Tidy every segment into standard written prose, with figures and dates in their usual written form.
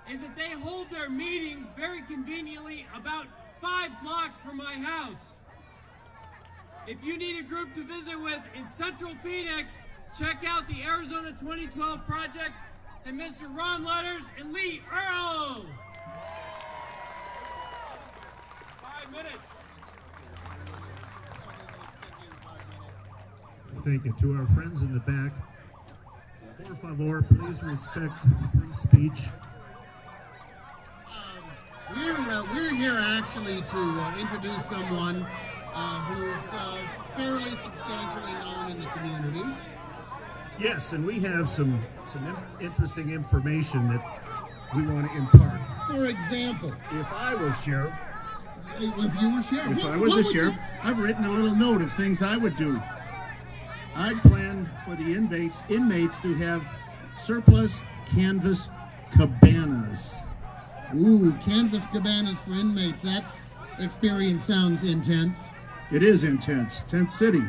is that they hold their meetings very conveniently about 5 blocks from my house. If you need a group to visit with in Central Phoenix, check out the Arizona 2012 Project and Mr. Ron Letters and Lee Earl. 5 minutes. Thank you. To our friends in the back, por favor, please respect free speech. We're here actually to introduce someone who's fairly substantially known in the community. Yes, and we have some interesting information that we want to impart. For example, if I was sheriff, if you were sheriff, if I was the sheriff, I've written a little note of things I would do. I'd plan for the inmates to have surplus canvas cabanas. Ooh, canvas cabanas for inmates. That experience sounds intense. It is intense. Tent City.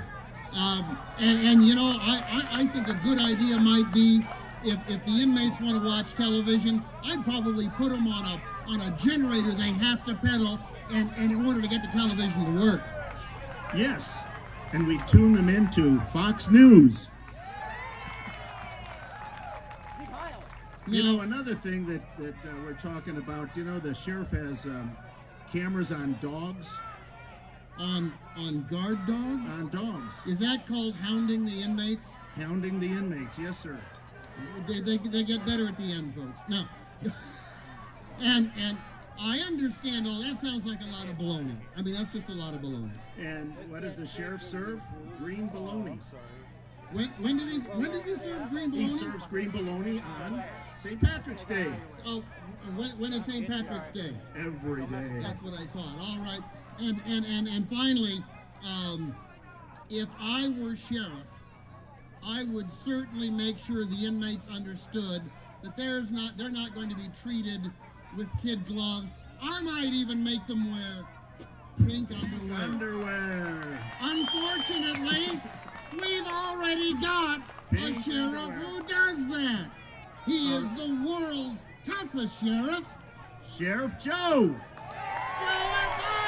And you know, I think a good idea might be if the inmates want to watch television, I'd probably put them on a generator they have to pedal and in order to get the television to work. Yes, and we tune them into Fox News. You know, another thing that we're talking about, you know, the sheriff has cameras on dogs. On guard dogs? On dogs. Is that called hounding the inmates? Hounding the inmates, yes, sir. They get better at the end, folks. No. and I understand all that sounds like a lot of baloney. I mean, that's just a lot of baloney. And what does the sheriff serve? Green bologna. When does he serve green bologna? He serves green bologna on St. Patrick's Day. Oh, when is St. Patrick's Day? Every day. That's what I thought. All right. And finally, if I were sheriff, I would certainly make sure the inmates understood that they're not going to be treated with kid gloves. I might even make them wear pink underwear. Unfortunately, we've already got a sheriff who does that. He is the world's toughest sheriff. Sheriff Joe. Joe Arpaio.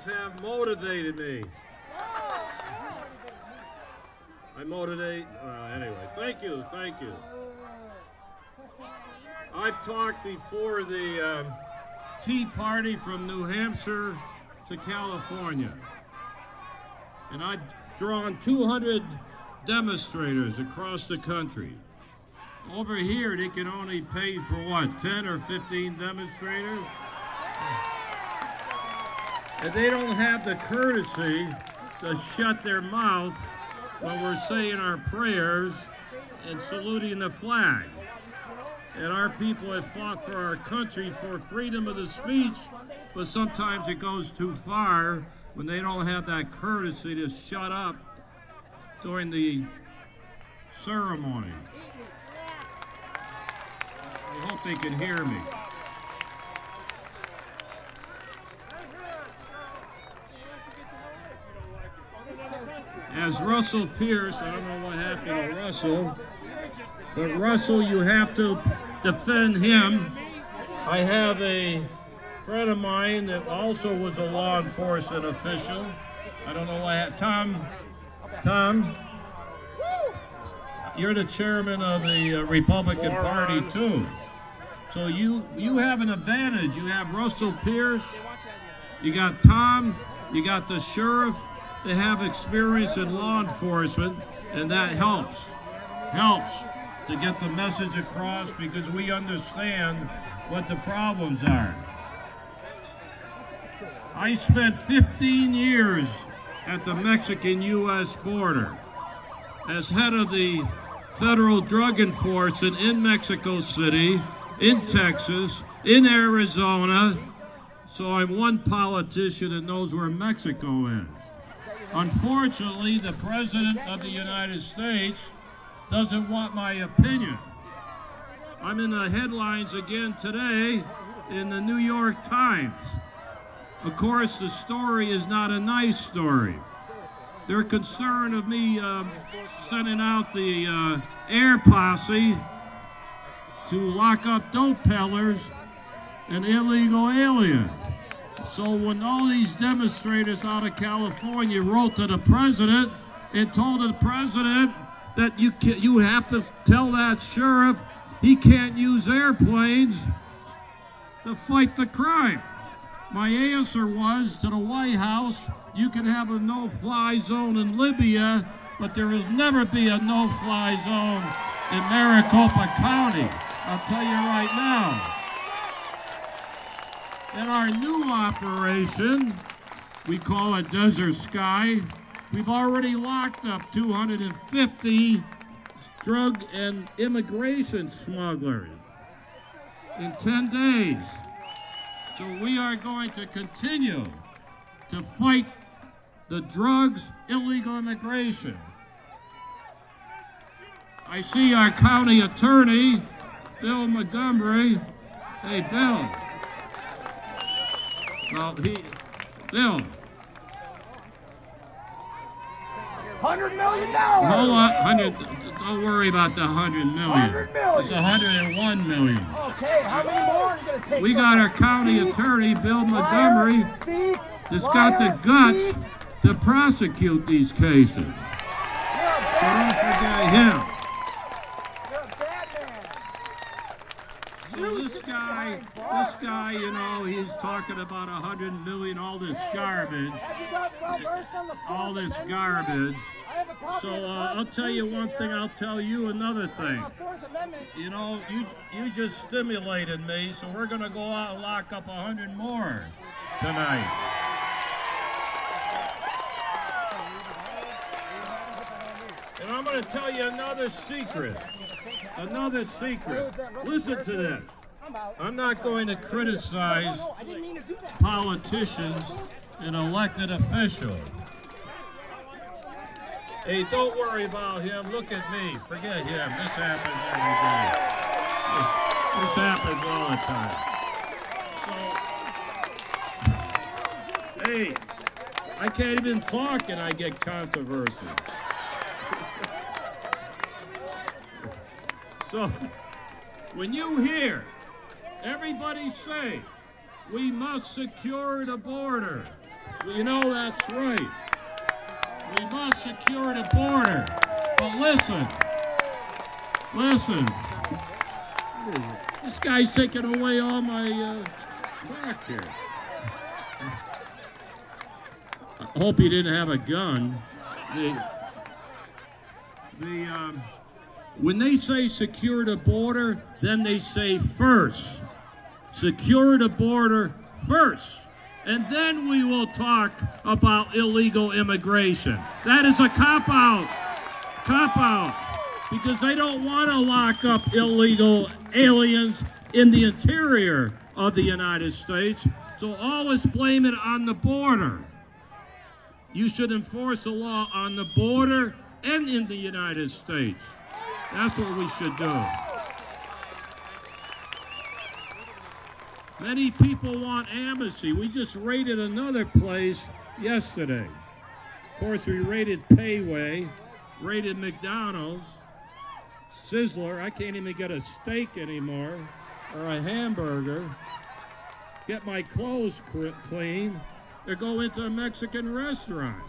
Have motivated me. I motivate. Anyway, thank you. I've talked before the Tea Party from New Hampshire to California, and I've drawn 200 demonstrators across the country. Over here, they can only pay for what, 10 or 15 demonstrators? And they don't have the courtesy to shut their mouth when we're saying our prayers and saluting the flag. And our people have fought for our country for freedom of the speech, but sometimes it goes too far when they don't have that courtesy to shut up during the ceremony. I hope they can hear me. As Russell Pierce, I don't know what happened to Russell, but Russell, you have to defend him. I have a friend of mine that also was a law enforcement official. I don't know what happened. Tom, you're the chairman of the Republican Party too. So you have an advantage. You have Russell Pierce, you got Tom, you got the sheriff. They have experience in law enforcement, and that helps to get the message across because we understand what the problems are. I spent 15 years at the Mexican-U.S. border as head of the federal drug enforcement in Mexico City, in Texas, in Arizona, so I'm one politician that knows where Mexico is. Unfortunately, the President of the United States doesn't want my opinion. I'm in the headlines again today in the New York Times. Of course, the story is not a nice story. They're concerned of me sending out the air posse to lock up dope peddlers and illegal aliens. So when all these demonstrators out of California wrote to the president and told the president that you have to tell that sheriff he can't use airplanes to fight the crime. My answer was to the White House, you can have a no-fly zone in Libya, but there will never be a no-fly zone in Maricopa County. I'll tell you right now. In our new operation, we call it Desert Sky, we've already locked up 250 drug and immigration smugglers in 10 days. So we are going to continue to fight the drugs, illegal immigration. I see our county attorney, Bill Montgomery. Hey, Bill. Well, Bill. $100 million. Hold on, don't worry about the 100 million. $100 million. It's 101 million. Okay, how many more are you going to take? We got our county attorney, Bill Montgomery, that's got the guts to prosecute these cases. So don't forget him. You're a bad man. So this guy, you know, he's talking about 100 million, all this garbage. All this garbage. So I'll tell you one thing, I'll tell you another thing. You know, you just stimulated me, so we're going to go out and lock up 100 more tonight. And I'm going to tell you another secret. Another secret. Listen to this. I'm not going to criticize politicians and elected officials. Hey, don't worry about him. Look at me. Forget him. This happens every day. This happens all the time. So, hey, I can't even talk and I get controversy. So, when you hear everybody say, we must secure the border, well, you know that's right. We must secure the border. But listen. This guy's taking away all my talk here. I hope he didn't have a gun. When they say secure the border, then they say first. Secure the border first. And then we will talk about illegal immigration. That is a cop-out. Cop-out. Because they don't want to lock up illegal aliens in the interior of the United States. So always blame it on the border. You should enforce the law on the border and in the United States. That's what we should do. Many people want amnesty. We just raided another place yesterday. Of course, we raided Payway, raided McDonald's, Sizzler. I can't even get a steak anymore, or a hamburger. Get my clothes clean, or go into a Mexican restaurant.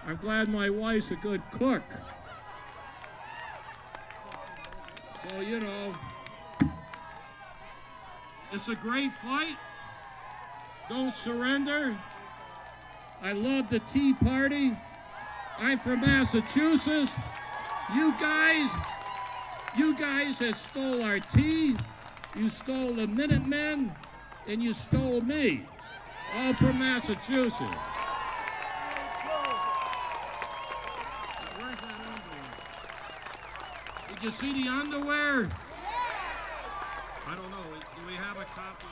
I'm glad my wife's a good cook. So, you know, it's a great fight. Don't surrender. I love the Tea Party. I'm from Massachusetts. You guys that stole our tea, you stole the Minutemen, and you stole me. All from Massachusetts. Where's that underwear? Did you see the underwear? I don't know. Do we we have a copy?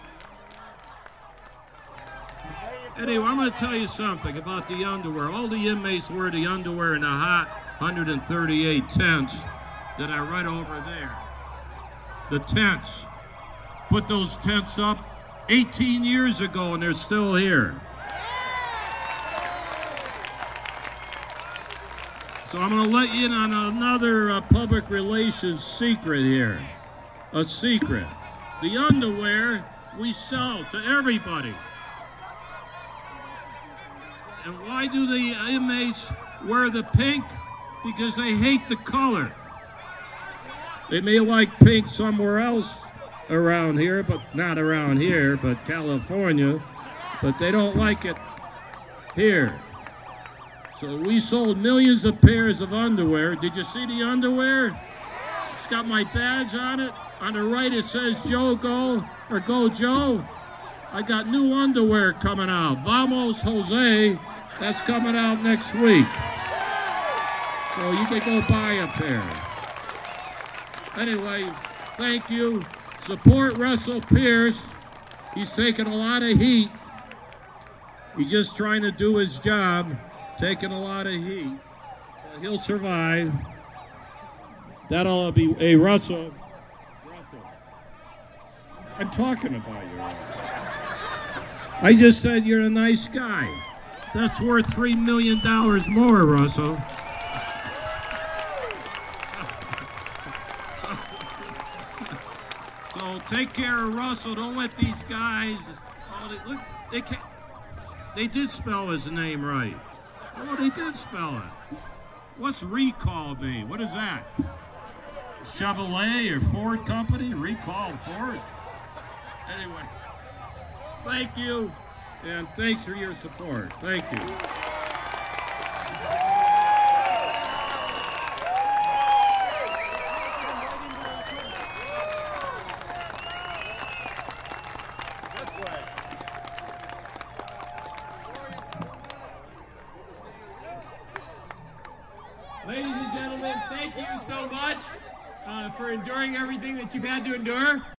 Anyway, I'm going to tell you something about the underwear. All the inmates wear the underwear in the hot 138 tents that are right over there. The tents. Put those tents up 18 years ago and they're still here. So I'm going to let you in on another public relations secret here. A secret. The underwear we sell to everybody. And why do the inmates wear the pink? Because they hate the color. They may like pink somewhere else around here, but not around here, but California, but they don't like it here. So we sold millions of pairs of underwear. Did you see the underwear? It's got my badge on it. On the right it says Joe Go, or Go Joe. I got new underwear coming out. Vamos Jose, that's coming out next week. So you can go buy a pair. Anyway, thank you. Support Russell Pierce. He's taking a lot of heat. He's just trying to do his job, taking a lot of heat. He'll survive. That'll be a Russell. I'm talking about you. I just said you're a nice guy. That's worth $3 million more, Russell. So take care of Russell. Don't let these guys. Oh, look, they did spell his name right. Oh, they did spell it. What's recall mean? What is that? Chevrolet or Ford company? Recall Ford? Anyway, thank you, and thanks for your support. Thank you. Ladies and gentlemen, thank you so much for enduring everything that you've had to endure.